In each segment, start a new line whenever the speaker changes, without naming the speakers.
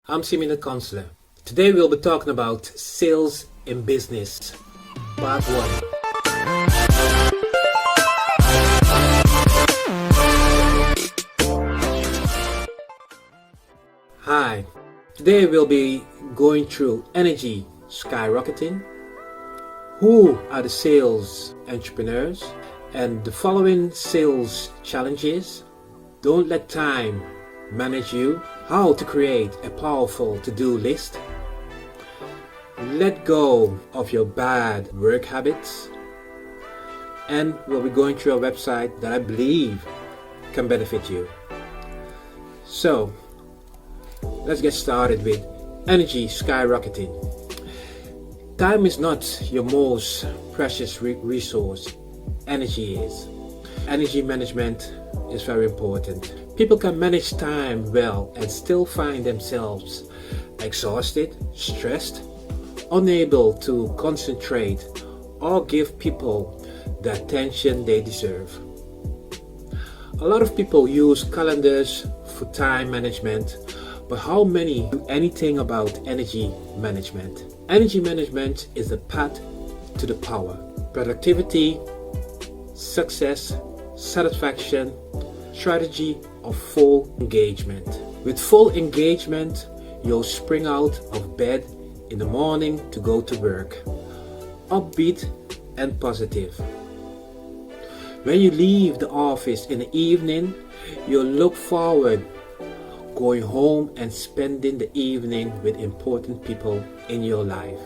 I'm Simi the Counselor. Today we'll be talking about sales in business, part 1. Hi, today we'll be going through energy skyrocketing, who are the sales entrepreneurs, and the following sales challenges. Don't let time manage you, how to create a powerful to-do list, let go of your bad work habits, and we'll be going through a website that I believe can benefit you. So let's get started with energy skyrocketing. Time is not your most precious resource. Energy is. Energy management is very important. People can manage time well and still find themselves exhausted, stressed, unable to concentrate or give people the attention they deserve. A lot of people use calendars for time management, but how many do anything about energy management? Energy management is the path to the power, productivity, success, satisfaction, strategy of full engagement. With full engagement, you'll spring out of bed in the morning to go to work, upbeat and positive. When you leave the office in the evening, you'll look forward going home and spending the evening with important people in your life,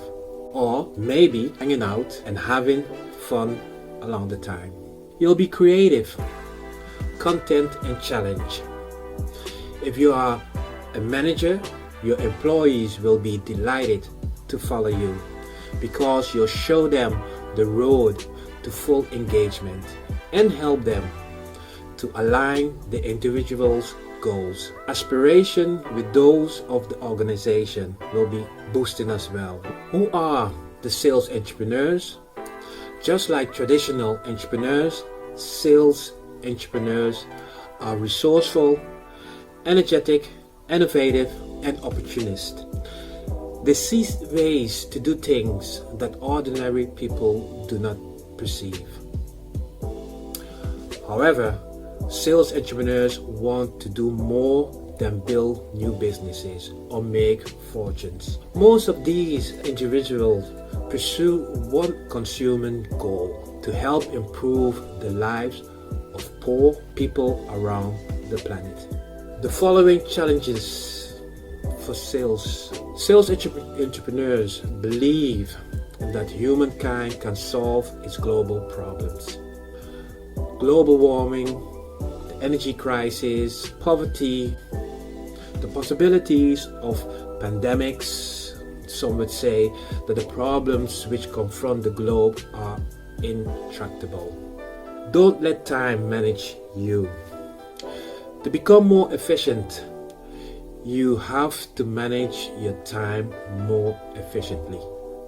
or maybe hanging out and having fun along the time. You'll be creative, content and challenge. If you are a manager, your employees will be delighted to follow you because you'll show them the road to full engagement and help them to align the individual's goals. Aspiration with those of the organization will be boosting as well. Who are the sales entrepreneurs? Just like traditional entrepreneurs, sales entrepreneurs are resourceful, energetic, innovative, and opportunist. They see ways to do things that ordinary people do not perceive. However, sales entrepreneurs want to do more than build new businesses or make fortunes. Most of these individuals pursue one consuming goal: to help improve the lives of poor people around the planet. The following challenges for sales. Sales entrepreneurs believe that humankind can solve its global problems. Global warming, the energy crisis, poverty, the possibilities of pandemics. Some would say that the problems which confront the globe are intractable. Don't let time manage you. To become more efficient, you have to manage your time more efficiently.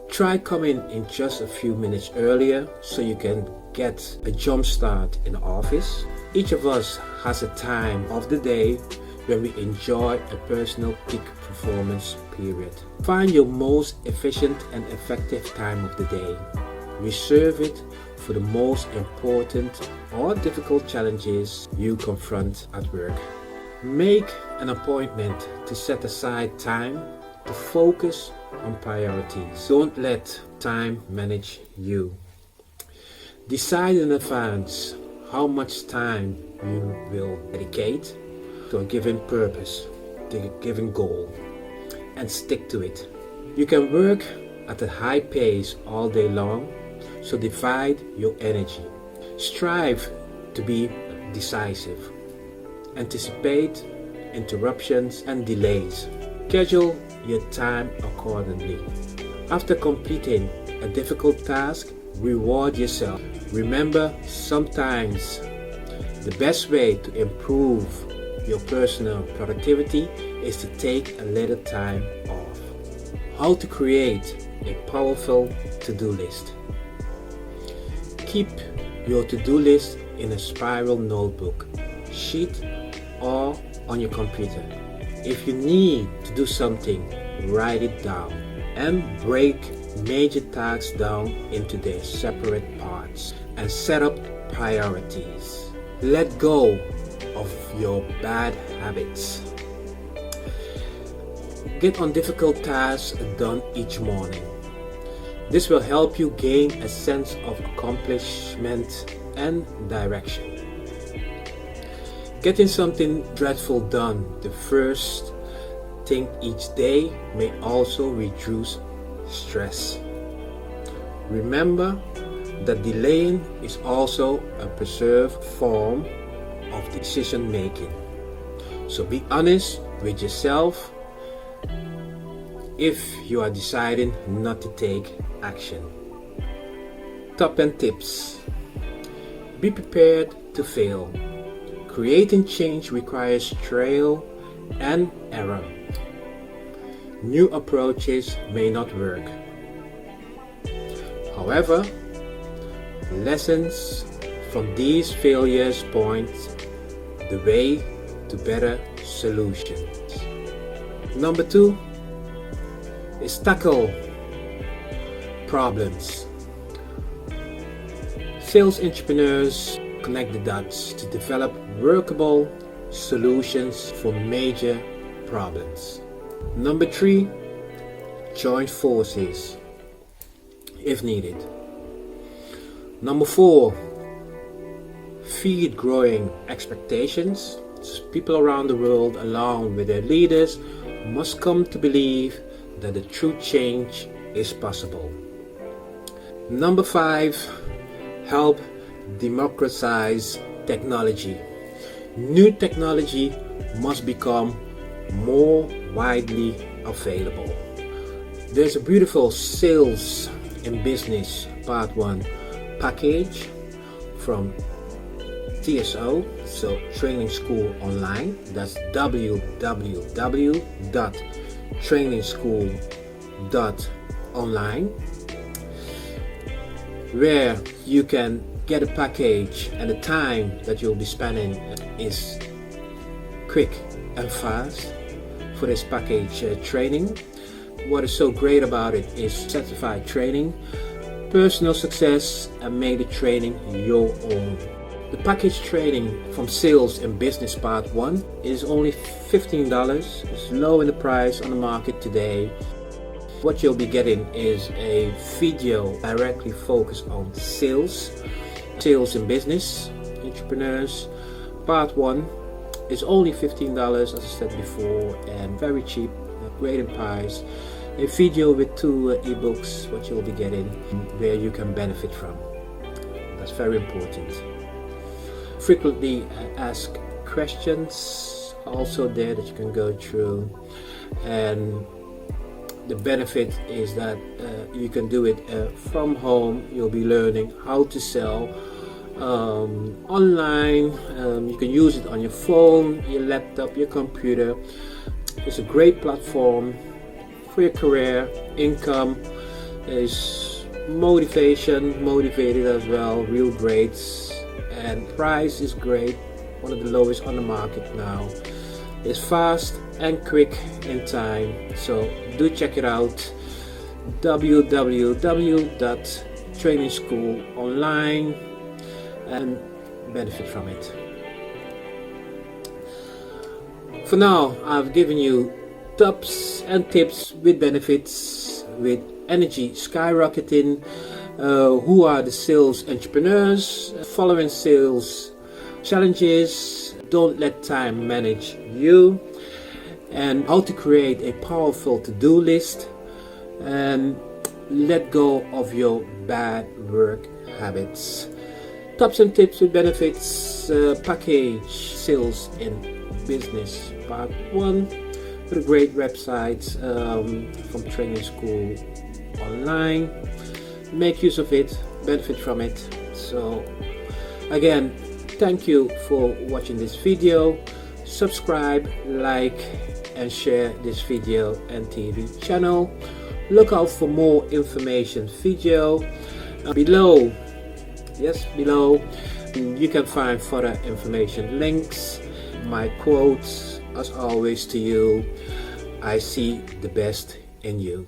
Try coming in just a few minutes earlier so you can get a jump start in the office. Each of us has a time of the day when we enjoy a personal peak performance period. Find your most efficient and effective time of the day. Reserve it for the most important or difficult challenges you confront at work. Make an appointment to set aside time to focus on priorities. Don't let time manage you. Decide in advance how much time you will dedicate to a given purpose, to a given goal, and stick to it. You can work at a high pace all day long, so divide your energy. Strive to be decisive. Anticipate interruptions and delays. Schedule your time accordingly. After completing a difficult task, reward yourself. Remember, sometimes the best way to improve your personal productivity is to take a little time off. How to create a powerful to-do list. Keep your to-do list in a spiral notebook, sheet, or on your computer. If you need to do something, write it down and break major tasks down into their separate parts and set up priorities. Let go of your bad habits. Get on difficult tasks done each morning. This will help you gain a sense of accomplishment and direction. Getting something dreadful done the first thing each day may also reduce stress. Remember that delaying is also a preserved form of decision making. So be honest with yourself if you are deciding not to take action. Top 10 tips. Be prepared to fail. Creating change requires trial and error. New approaches may not work. However, lessons from these failures point the way to better solutions. Number 2 is tackle problems. Sales entrepreneurs connect the dots to develop workable solutions for major problems. Number 3, join forces if needed. Number 4, feed growing expectations. People around the world, along with their leaders, must come to believe that the true change is possible. Number 5, help democratize technology. New technology must become more widely available. There's a beautiful Sales in Business Part 1 package from TSO, so Training School Online. That's www.trainingschool.online, where you can get a package, and the time that you'll be spending is quick and fast for this package training. What is so great about it is certified training, personal success, and make the training your own. The package training from Sales and Business Part 1 is only $15. It's low in the price on the market today. What you'll be getting is a video directly focused on sales and business entrepreneurs. Part 1 is only $15, as I said before, and very cheap, great in price. A video with 2 ebooks, what you'll be getting, where you can benefit from. That's very important. Frequently asked questions also there that you can go through, and the benefit is that you can do it from home. You'll be learning how to sell online. You can use it on your phone, your laptop, your computer. It's a great platform for your career, income. There's motivated as well, real grades, and price is great, one of the lowest on the market now. It's fast and quick in time, so do check it out. www.trainingschoolonline and benefit from it. For now, I've given you tips and tips with benefits, with energy skyrocketing. Who are the sales entrepreneurs? Following sales challenges. Don't let time manage you. And how to create a powerful to-do list. And let go of your bad work habits. Tips and tips with benefits package Sales in Business Part 1 with a great website from Training School Online. Make use of it, benefit from it. So again, thank you for watching this video. Subscribe, like and share this video and TV channel. Look out for more information video below. Yes, below you can find further information links, my quotes as always to you. I see the best in you.